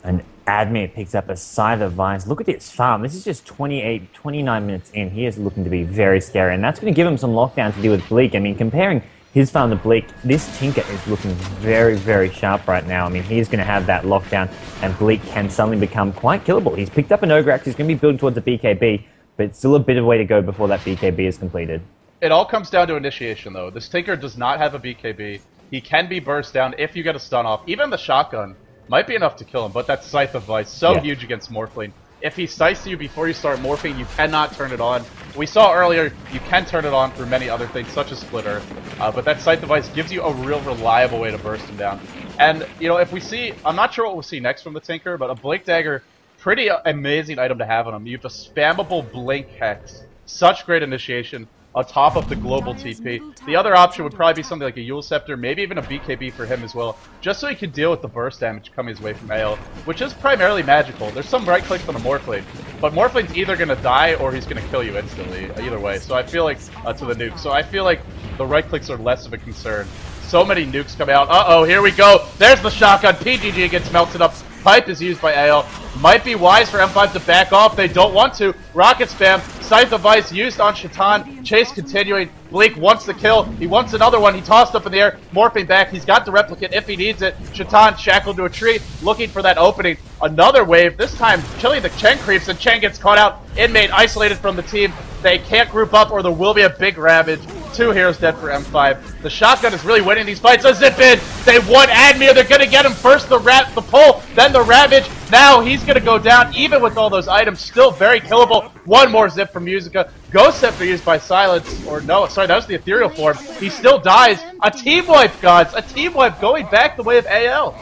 And Admir picks up a Scythe of Vines. Look at this farm. This is just 29 minutes in. He is looking to be very scary. And that's going to give him some lockdown to deal with Bleek. I mean, comparing his farm to Bleek, this Tinker is looking very, very sharp right now. I mean, he's going to have that lockdown, and Bleek can suddenly become quite killable. He's picked up an Ogre Axe. He's going to be building towards a BKB, but it's still a bit of a way to go before that BKB is completed. It all comes down to initiation, though. This Tinker does not have a BKB. He can be burst down if you get a stun off. Even the shotgun might be enough to kill him, but that Scythe of Vice, so huge against Morphling. If he scythes you before you start morphing, you cannot turn it on. We saw earlier, you can turn it on through many other things, such as Splitter, but that Scythe of Vice gives you a real reliable way to burst him down. And, you know, if we see, I'm not sure what we'll see next from the Tinker, but a Blink Dagger, pretty amazing item to have on him. You have a spammable Blink Hex, such great initiation, on top of the global TP. The other option would probably be something like a Yule Scepter, maybe even a BKB for him as well, just so he can deal with the burst damage coming his way from AL, which is primarily magical. There's some right clicks on the Morphling, but Morphling's either going to die or he's going to kill you instantly, either way. So I feel like, to the nuke, so I feel like the right clicks are less of a concern. So many nukes coming out. Uh-oh, here we go. There's the shotgun. PGG gets melted up. pipe is used by AL. Might be wise for M5 to back off. They don't want to. Rocket spam. Scythe device used on Shaitan. Chase continuing. Bleek wants the kill. He wants another one. He tossed up in the air. Morphing back. He's got the replicate if he needs it. Shaitan shackled to a tree. Looking for that opening. Another wave. This time killing the Chen creeps. And Chen gets caught out. Inmate isolated from the team. They can't group up or there will be a big ravage. 2 heroes dead for M5. The shotgun is really winning these fights. A zip in. They want Admir. They're going to get him first. The pull. Then the ravage. Now he's going to go down. Even with all those items. Still very killable. One more zip from Musica. Ghost Scepter used by Silence. Or no, sorry, that was the ethereal form. He still dies. A team wipe, gods. A team wipe going back the way of AL.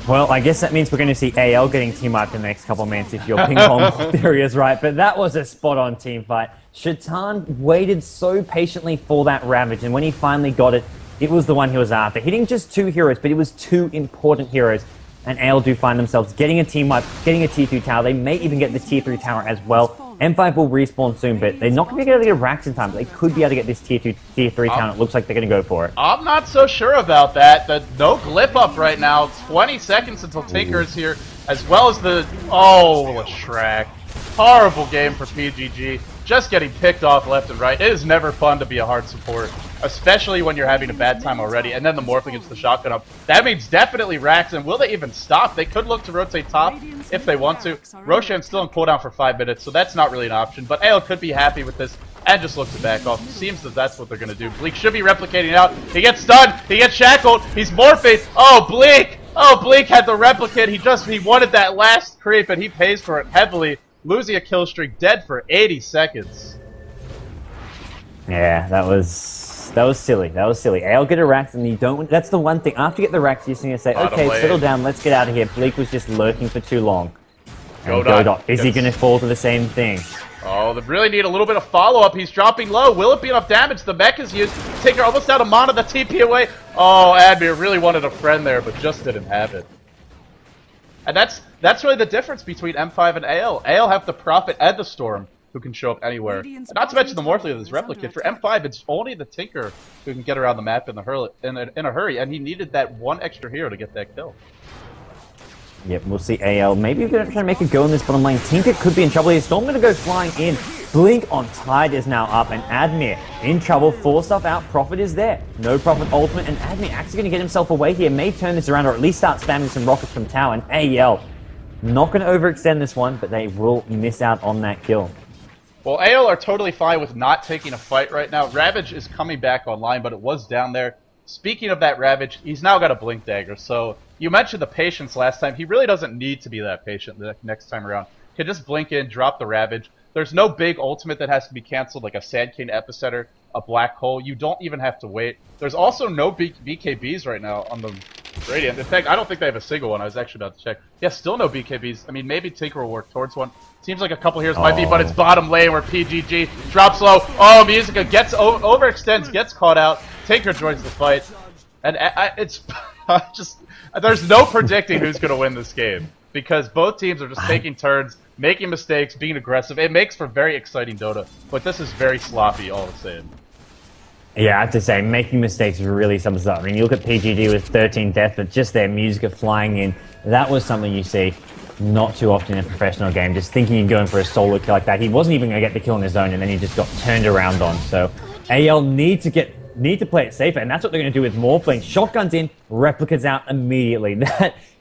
Well, I guess that means we're going to see AL getting team wiped in the next couple of minutes if your ping pong theory is right. But that was a spot-on team fight. Shaitan waited so patiently for that Ravage, and when he finally got it, it was the one he was after. Hitting just 2 heroes, but it was 2 important heroes. And AL do find themselves getting a team wipe, getting a tier 2 tower. They may even get the tier 3 tower as well. M5 will respawn soon, but they're not going to be able to get racks in time. But they could be able to get this tier 2, tier 3 tower. It looks like they're going to go for it. I'm not so sure about that. No glyph up right now. 20 seconds until Tinker's here, as well as the... Oh, Shrek. Horrible game for PGG. Just getting picked off left and right. It is never fun to be a hard support, especially when you're having a bad time already, and then the morphing gets the shotgun up. That means definitely racks, and will they even stop? They could look to rotate top if they want to. Roshan's still in cooldown for 5 minutes, so that's not really an option, but AL could be happy with this and just look to back off. Seems that that's what they're going to do. Bleek should be replicating out. He gets stunned. He gets shackled. He's morphing. Oh, Bleek! Oh, Bleek had the replicate. He wanted that last creep, and he pays for it heavily. Losing a kill streak, dead for 80 seconds. Yeah, that was silly. That was silly. AL get a racks, and you don't. That's the one thing. After you get the racks, you're just gonna say, "Okay, settle down. Let's get out of here." Bleek was just lurking for too long. Godot. Is he gonna fall to the same thing? Oh, they really need a little bit of follow-up. He's dropping low. Will it be enough damage? The mech is used. Tinker almost out of mana. The TP away. Oh, Admir really wanted a friend there, but just didn't have it. And that's really the difference between M5 and AL. AL have the Prophet and the Storm, who can show up anywhere. And not to mention the Morphling of this replicate. For M5, it's only the Tinker who can get around the map in a hurry, and he needed that one extra hero to get that kill. Yep, we'll see AL. Maybe we're going to try to make a go in this bottom lane. Tinker could be in trouble here. Storm going to go flying in. Blink on Tide is now up, and Admir in trouble. 4 stuff out. Prophet is there. No Prophet ultimate, and Admir actually going to get himself away here. May turn this around, or at least start spamming some rockets from tower. And AL not going to overextend this one, but they will miss out on that kill. Well, AL are totally fine with not taking a fight right now. Ravage is coming back online, but it was down there. Speaking of that Ravage, he's now got a Blink Dagger, so you mentioned the patience last time. He really doesn't need to be that patient the next time around. He can just blink in, drop the Ravage. There's no big ultimate that has to be canceled, like a Sand King Epicenter, a Black Hole. You don't even have to wait. There's also no BKBs right now on the Radiant. In fact, I don't think they have a single one. I was actually about to check. Yeah, still no BKBs. I mean, maybe Tinker will work towards one. Seems like a couple heroes might be, but it's bottom lane where PGG drops low. Oh, Musica gets overextends, gets caught out. Tinker joins the fight. And it's just... There's no predicting who's going to win this game. Because both teams are just taking turns, making mistakes, being aggressive. It makes for very exciting Dota. But this is very sloppy all the same. Yeah, I have to say, making mistakes really sums up. I mean, you look at PGD with 13 deaths, but just their Musica flying in, that was something you see not too often in a professional game. Just thinking you're going for a solo kill like that. He wasn't even going to get the kill on his own, and then he just got turned around on. So AL need to play it safer, and that's what they're going to do with Morphling. Shotguns in, replicas out immediately.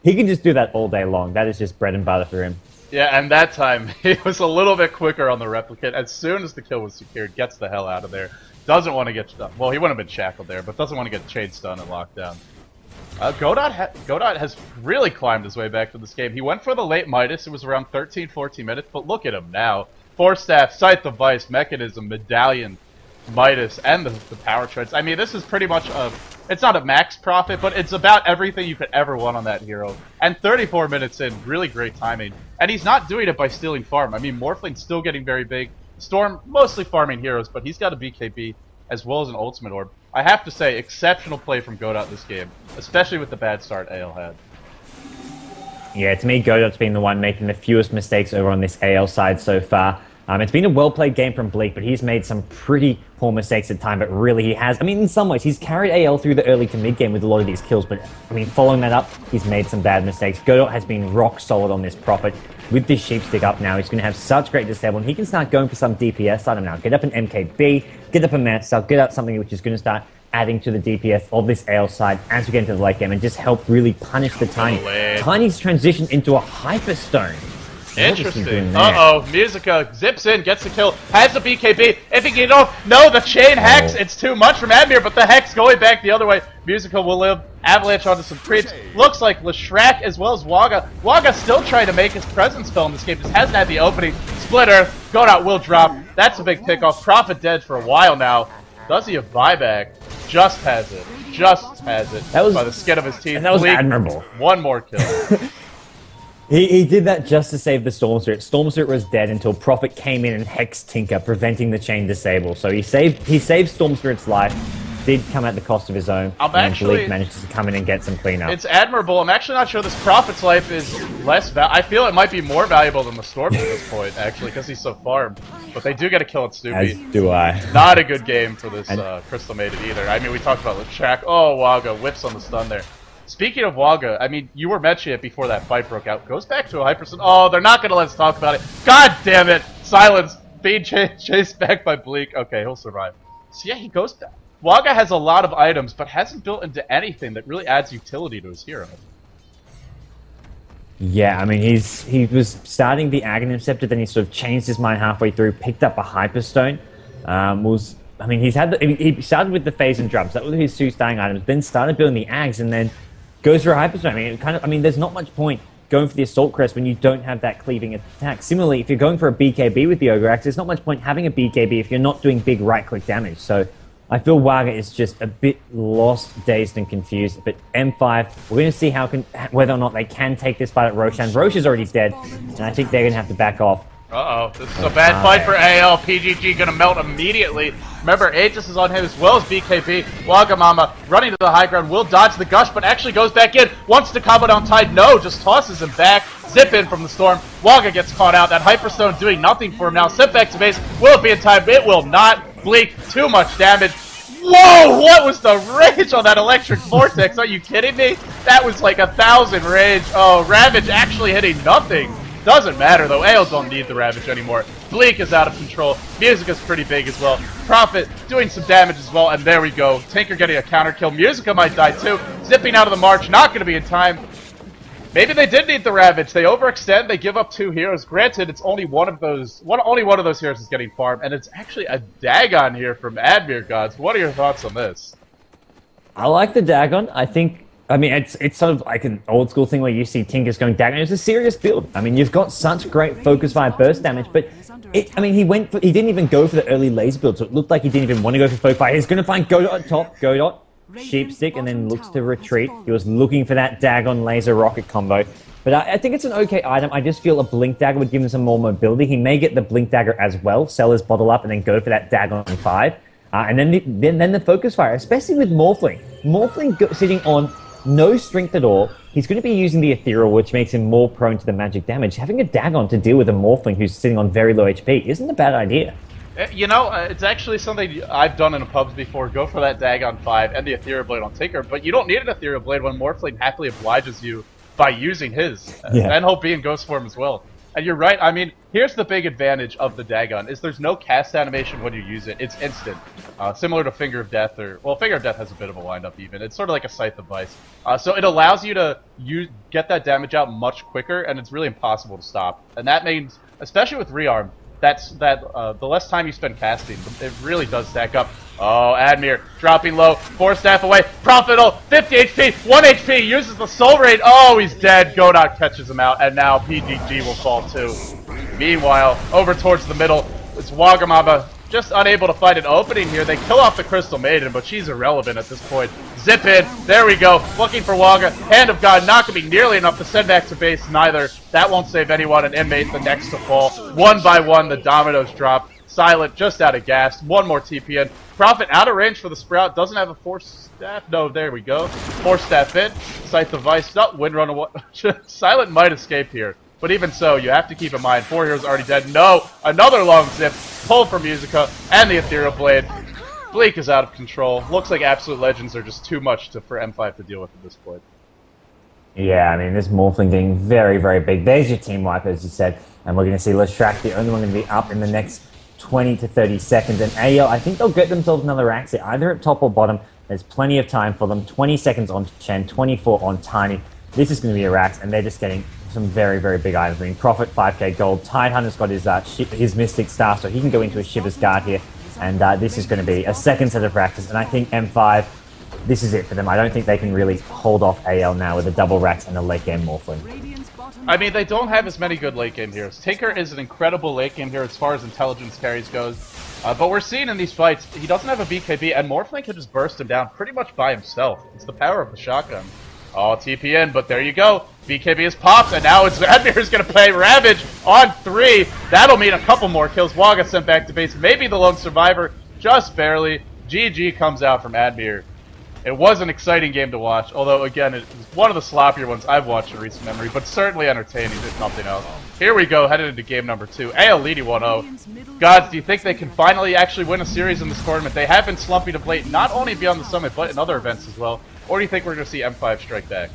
He can just do that all day long. That is just bread and butter for him. Yeah, and that time, he was a little bit quicker on the replicate. As soon as the kill was secured, gets the hell out of there. Doesn't want to get... Well, he wouldn't have been shackled there, but doesn't want to get chain stun and locked down. Godot has really climbed his way back to this game. He went for the late Midas. It was around 13, 14 minutes, but look at him now. Force Staff, Scythe Device, Mechanism, Medallion, Midas, and the Power Treads. I mean, this is pretty much a... It's not a max profit, but it's about everything you could ever want on that hero. And 34 minutes in, really great timing. And he's not doing it by stealing farm. I mean, Morphling's still getting very big. Storm, mostly farming heroes, but he's got a BKB as well as an Ultimate Orb. I have to say, exceptional play from Godot this game, especially with the bad start AL had. Yeah, to me, Godot's been the one making the fewest mistakes over on this AL side so far. It's been a well-played game from Bleek, but he's made some pretty poor mistakes at time, but really he has. I mean, in some ways, he's carried AL through the early to mid game with a lot of these kills, but, I mean, following that up, he's made some bad mistakes. Godot has been rock solid on this Prophet. With this sheep stick up now, he's going to have such great disable, and he can start going for some DPS item now. Get up an MKB, get up a Master, get out something which is going to start adding to the DPS of this AL side as we get into the late game and just help really punish the Tiny. Tiny's transitioned into a Hyperstone. Interesting. Uh-oh, Musica zips in, gets the kill, has the BKB. If he can get off, no, the chain hex, it's too much from Admir, but the hex going back the other way. Musica will live, avalanche onto some creeps. Looks like Leshrac as well as Waga. Waga still trying to make his presence felt in this game, just hasn't had the opening. Split Earth, Godot will drop. That's a big pickoff. Prophet dead for a while now. Does he have buyback? Just has it. Just has it. That was by the skin of his teeth. That was admirable. One more kill. He did that just to save the Storm Spirit. Storm Spirit was dead until Prophet came in and hexed Tinker, preventing the chain disable. So he saved Storm Spirit's life. Did come at the cost of his own. And Bleek managed to come in and get some cleanup. It's admirable. I'm actually not sure this Prophet's life is less I feel it might be more valuable than the Storm at this point, actually, because he's so farmed. But they do get a kill at Snoopy. As do I. Not a good game for this Crystal Maiden either. I mean, we talked about Leshrac. Oh, Waga whips on the stun there. Speaking of Waga, I mean, you were mentioning it before that fight broke out. Goes back to a Hyperstone. Oh, they're not going to let us talk about it. God damn it! Silence. Being chased back by Bleek. Okay, he'll survive. So yeah, he goes back. Waga has a lot of items, but hasn't built into anything that really adds utility to his hero. Yeah, I mean, he was starting the Aghanim Scepter, then he sort of changed his mind halfway through, picked up a Hyperstone. He started with the Phase and Drums. That was his two starting items. Then started building the Ags, and then goes for a Hyperstone. I mean, there's not much point going for the Assault Crest when you don't have that cleaving attack. Similarly, if you're going for a BKB with the Ogre Axe, there's not much point having a BKB if you're not doing big right-click damage. So I feel Waga is just a bit lost, dazed, and confused. But M5, we're going to see whether or not they can take this fight at Roshan. Roche is already dead, and I think they're going to have to back off. Uh-oh, this is a bad fight for AL. PGG gonna melt immediately. Remember, Aegis is on him as well as BKB. Wagamama running to the high ground, will dodge the gush, but actually goes back in. Wants to combo down Tide, no, just tosses him back. Zip in from the storm. Waga gets caught out. That Hyperstone doing nothing for him now. Sent back to base. Will it be in time? It will not. Bleek, too much damage. Whoa, what was the rage on that electric vortex? Are you kidding me? That was like 1,000 rage. Oh, Ravage actually hitting nothing. Doesn't matter though, AL don't need the Ravage anymore. Bleek is out of control, Musica's pretty big as well. Prophet doing some damage as well, and there we go. Tinker getting a counter kill, Musica might die too. Zipping out of the march, not going to be in time. Maybe they did need the Ravage, they overextend, they give up 2 heroes. Granted, it's only one of those heroes is getting farmed, and it's actually a Dagon here from Admir Gods. What are your thoughts on this? I like the Dagon. I mean, it's sort of like an old school thing where you see Tinkers going Dagon. It's a serious build. I mean, you've got such great focus fire burst damage, but he didn't even go for the early laser build, so it looked like he didn't even want to go for focus fire. He's going to find Godot at top, Godot, Sheepstick, and then looks to retreat. He was looking for that Dagon laser rocket combo. But I think it's an okay item. I just feel a Blink Dagger would give him some more mobility. He may get the Blink Dagger as well, sell his bottle up, and then go for that Dagon 5. And then the focus fire, especially with Morphling. Morphling sitting on no strength at all. He's going to be using the Ethereal, which makes him more prone to the magic damage. Having a Dagon to deal with a Morphling who's sitting on very low HP isn't a bad idea. You know, it's actually something I've done in a pubs before. Go for that Dagon 5 and the Ethereal Blade on Tinker, but you don't need an Ethereal Blade when Morphling happily obliges you by using his. And Hope being Ghost Form as well. And you're right, I mean, here's the big advantage of the Dagon, is there's no cast animation when you use it. It's instant. Similar to Finger of Death, Finger of Death has a bit of a wind-up even. It's sort of like a Scythe of Vice. So it allows you to get that damage out much quicker, and it's really impossible to stop. And that means, especially with Rearm, the less time you spend casting, it really does stack up. Oh, Admir dropping low, 4 staff away. Prophet 50 HP, 1 HP, uses the Soul Raid. Oh, he's dead. Godot catches him out, and now PGG will fall too. Meanwhile, over towards the middle, it's Wagamama just unable to find an opening here. They kill off the Crystal Maiden, but she's irrelevant at this point. Zip in, there we go. Looking for Waga. Hand of God not going to be nearly enough to send back to base neither. That won't save anyone. An inmate, the next to fall. One by one, the dominoes drop. Silent, just out of gas. One more TP in. Prophet out of range for the Sprout. Doesn't have a 4 staff. No, there we go. 4 staff in. Scythe of Vice. No, Windrunner. Silent might escape here. But even so, you have to keep in mind, 4 heroes already dead. No! Another long zip, pull from Musica, and the Ethereal Blade. Bleek is out of control. Looks like Absolute Legends are just too much for M5 to deal with at this point. Yeah, I mean, this Morphling getting very, very big. There's your team wipe, as you said. And we're going to see Leshrac, the only one going to be up in the next 20 to 30 seconds. And AL, I think they'll get themselves another axe here, either at top or bottom. There's plenty of time for them. 20 seconds on Chen, 24 on Tiny. This is going to be a Rax, and they're just getting some very, very big items. I mean, Prophet, 5k gold. Tidehunter's got his Mystic Star, so he can go into a Shiver's Guard here. And this is going to be a second set of Raxes. And I think M5, this is it for them. I don't think they can really hold off AL now with a double Rax and a late game Morphling. I mean, they don't have as many good late game heroes. Tinker is an incredible late game hero as far as intelligence carries goes. But we're seeing in these fights, he doesn't have a BKB, and Morphling can just burst him down pretty much by himself. It's the power of the shotgun. Oh, TPN, but there you go. BKB is popped, and now it's Admir's going to play Ravage on 3. That'll mean a couple more kills. Waga sent back to base. Maybe the lone survivor, just barely. GG comes out from Admir. It was an exciting game to watch, although, again, it was one of the sloppier ones I've watched in recent memory, but certainly entertaining, if nothing else. Here we go, headed into game number 2. AL leading 1-0. Godz, do you think they can finally actually win a series in this tournament? They have been slumping of late, not only beyond the summit, but in other events as well. Or do you think we're going to see M5 strike back?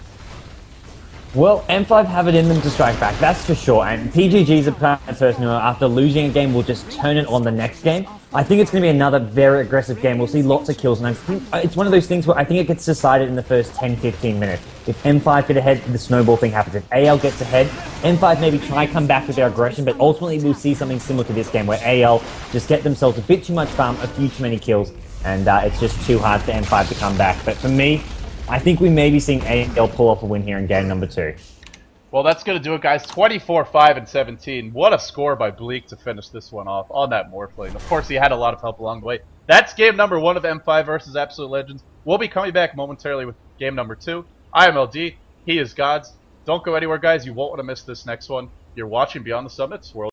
Well, M5 have it in them to strike back, that's for sure. And TGG's a person who, after losing a game, will just turn it on the next game. I think it's going to be another very aggressive game. We'll see lots of kills, and I think it's one of those things where I think it gets decided in the first 10-15 minutes. If M5 get ahead, the snowball thing happens. If AL gets ahead, M5 maybe try come back with their aggression, but ultimately we'll see something similar to this game where AL just get themselves a bit too much farm, a few too many kills, and it's just too hard for M5 to come back. But for me, I think we may be seeing AL pull off a win here in game number 2. Well, that's going to do it, guys. 24-5 and 17. What a score by Bleek to finish this one off on that Morphling. Of course, he had a lot of help along the way. That's game number 1 of M5 versus Absolute Legends. We'll be coming back momentarily with game number 2. I am LD. He is godz. Don't go anywhere, guys. You won't want to miss this next one. You're watching Beyond the Summits World.